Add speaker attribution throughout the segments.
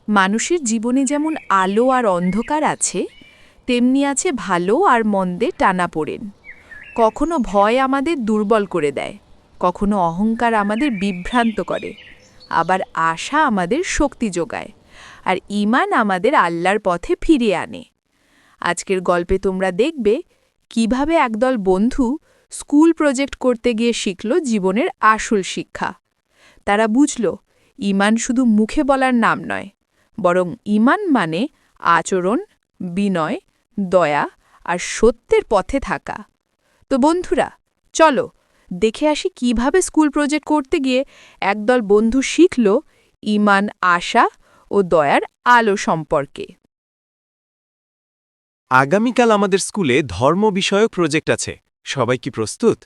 Speaker 1: মানুষের জীবনে যেমন আলো আর অন্ধকার আছে, তেমনি আছে ভালো আর মন্দে টানাপোড়েন। কখনো ভয় আমাদের দুর্বল করে দেয়, কখনো অহংকার আমাদের বিভ্রান্ত করে, আবার আশা আমাদের শক্তি যোগায়, আর ঈমান আমাদের আল্লাহর পথে ফিরিয়ে আনে। আজকের গল্পে তোমরা দেখবে কিভাবে একদল বন্ধু স্কুল প্রজেক্ট করতে গিয়ে শিখল জীবনের আসল শিক্ষা। তারা বুঝল ঈমান শুধু মুখে বলার নাম নয়, বরং ঈমান মানে আচরণ, বিনয়, দয়া আর সত্যের পথে থাকা। তো বন্ধুরা, চলো দেখে আসি কিভাবে স্কুল প্রজেক্ট করতে গিয়ে একদল বন্ধু শিখল ঈমান, আশা ও দয়ার আলো সম্পর্কে।
Speaker 2: আগামীকাল আমাদের স্কুলে ধর্ম বিষয়ক প্রজেক্ট আছে। সবাই কি প্রস্তুত?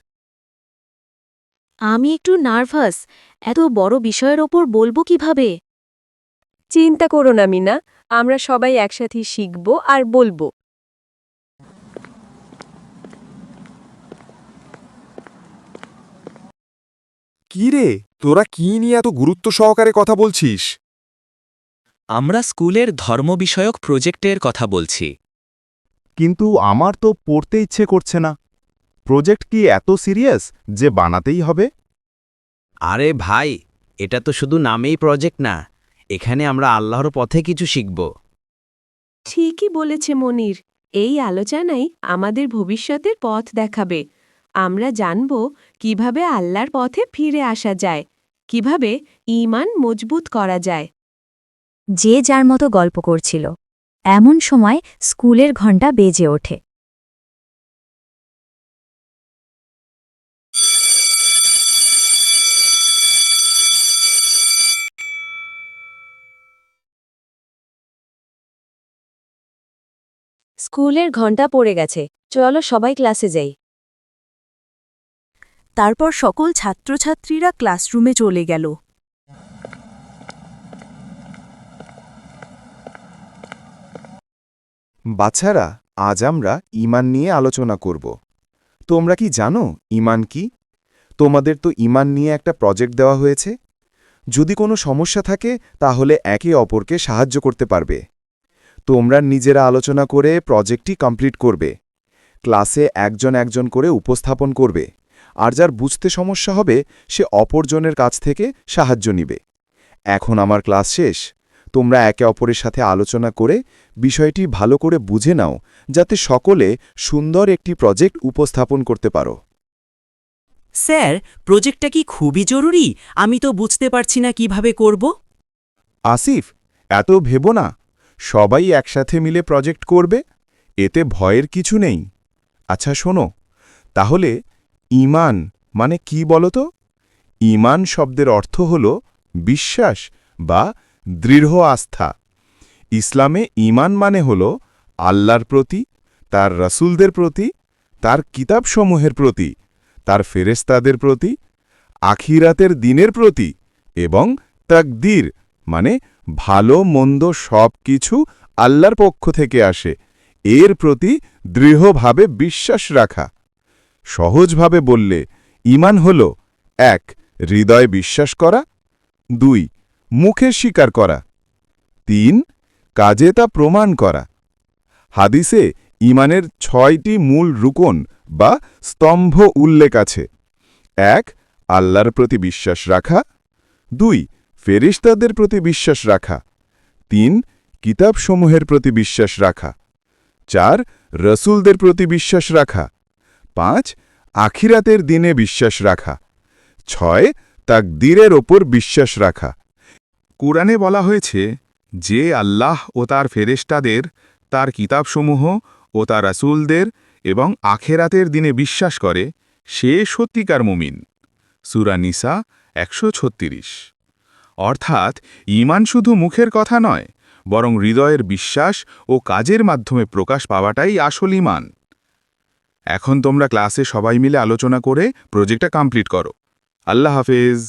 Speaker 3: আমি একটু নার্ভাস। এত বড় বিষয়ের ওপর বলবো কিভাবে?
Speaker 4: চিন্তা করো না মিনা, আমরা সবাই একসাথে শিখব আর বলবো।
Speaker 5: কি রে, তোরা কি নিয়ে এত গুরুত্ব সহকারে কথা বলছিস?
Speaker 6: আমরা স্কুলের ধর্ম বিষয়ক প্রজেক্টের কথা বলছি।
Speaker 7: কিন্তু আমার তো পড়তে ইচ্ছে করছে না। প্রজেক্ট কি এত সিরিয়াস যে বানাতেই হবে?
Speaker 8: আরে ভাই, এটা তো শুধু নামেই প্রজেক্ট না, এখানে আমরা আল্লাহর পথে কিছু শিখব।
Speaker 4: ঠিকই বলেছে মনির, এই আলোচনাই আমাদের ভবিষ্যতের পথ দেখাবে। আমরা জানব কিভাবে আল্লাহর পথে ফিরে আসা যায়, কিভাবে ঈমান মজবুত করা যায়।
Speaker 3: যে যার মতো গল্প করছিল, এমন সময় স্কুলের ঘণ্টা বেজে ওঠে। স্কুলের ঘণ্টা পড়ে গেছে, চলো সবাই ক্লাসে যাই।
Speaker 1: তারপর সকল ছাত্রছাত্রীরা ক্লাসরুমে চলে গেল।
Speaker 5: বাচ্চারা, আজ আমরা ঈমান নিয়ে আলোচনা করব। তোমরা কি জানো ঈমান কি? তোমাদের তো ঈমান নিয়ে একটা প্রজেক্ট দেওয়া হয়েছে। যদি কোনো সমস্যা থাকে তাহলে একে অপরকে সাহায্য করতে পারবে। তোমরা নিজেরা আলোচনা করে প্রজেক্টটি কমপ্লিট করবে। ক্লাসে একজন একজন করে উপস্থাপন করবে, আর যার বুঝতে সমস্যা হবে সে অপরজনের কাছ থেকে সাহায্য নিবে। এখন আমার ক্লাস শেষ। তোমরা একে অপরের সাথে আলোচনা করে বিষয়টি ভালো করে বুঝে নাও, যাতে সকলে সুন্দর একটি প্রজেক্ট উপস্থাপন করতে পারো।
Speaker 9: স্যার, প্রজেক্টটা কি খুবই জরুরি? আমি তো বুঝতে পারছি না কিভাবে করব।
Speaker 5: আসিফ, এত ভেবো না। সবাই একসাথে মিলে প্রজেক্ট করবে, এতে ভয়ের কিছু নেই। আচ্ছা শোনো, তাহলে ঈমান মানে কি বলো তো? ঈমান শব্দের অর্থ হল বিশ্বাস বা দৃঢ় আস্থা। ইসলামে ঈমান মানে হল আল্লাহর প্রতি, তার রাসূলদের প্রতি, তার কিতাবসমূহের প্রতি, তার ফেরেশতাদের প্রতি, আখিরাতের দিনের প্রতি এবং তাকদীর মানে ভালো মন্দ সব কিছু আল্লাহর পক্ষ থেকে আসে, এর প্রতি দৃঢ়ভাবে বিশ্বাস রাখা। সহজভাবে বললে ঈমান হল ১. হৃদয়ে বিশ্বাস করা, ২. মুখে স্বীকার করা, ৩. কাজে তা প্রমাণ করা। হাদিসে ঈমানের ৬টি মূল রুকন বা স্তম্ভ উল্লেখ আছে। ১. আল্লাহর প্রতি বিশ্বাস রাখা, ২. ফেরেশতাদের প্রতি বিশ্বাস রাখা, ৩. কিতাবসমূহের প্রতি বিশ্বাস রাখা, ৪. রসুলদের প্রতি বিশ্বাস রাখা, ৫. আখিরাতের দিনে বিশ্বাস রাখা, ৬. তাকদীরের ওপর বিশ্বাস রাখা।
Speaker 7: কুরআনে বলা হয়েছে, যে আল্লাহ ও তার ফেরেশতাদের, তার কিতাবসমূহ ও তার রাসূলদের এবং আখেরাতের দিনে বিশ্বাস করে, সে সত্যিকার মুমিন। সূরা নিসা ১৩৬। অর্থাৎ ঈমান শুধু মুখের কথা নয়, বরং হৃদয়ের বিশ্বাস ও কাজের মাধ্যমে প্রকাশ পাওয়াটাই আসল ঈমান। এখন তোমরা ক্লাসে সবাই মিলে আলোচনা করে প্রজেক্টটা কমপ্লিট করো। আল্লাহ হাফেজ।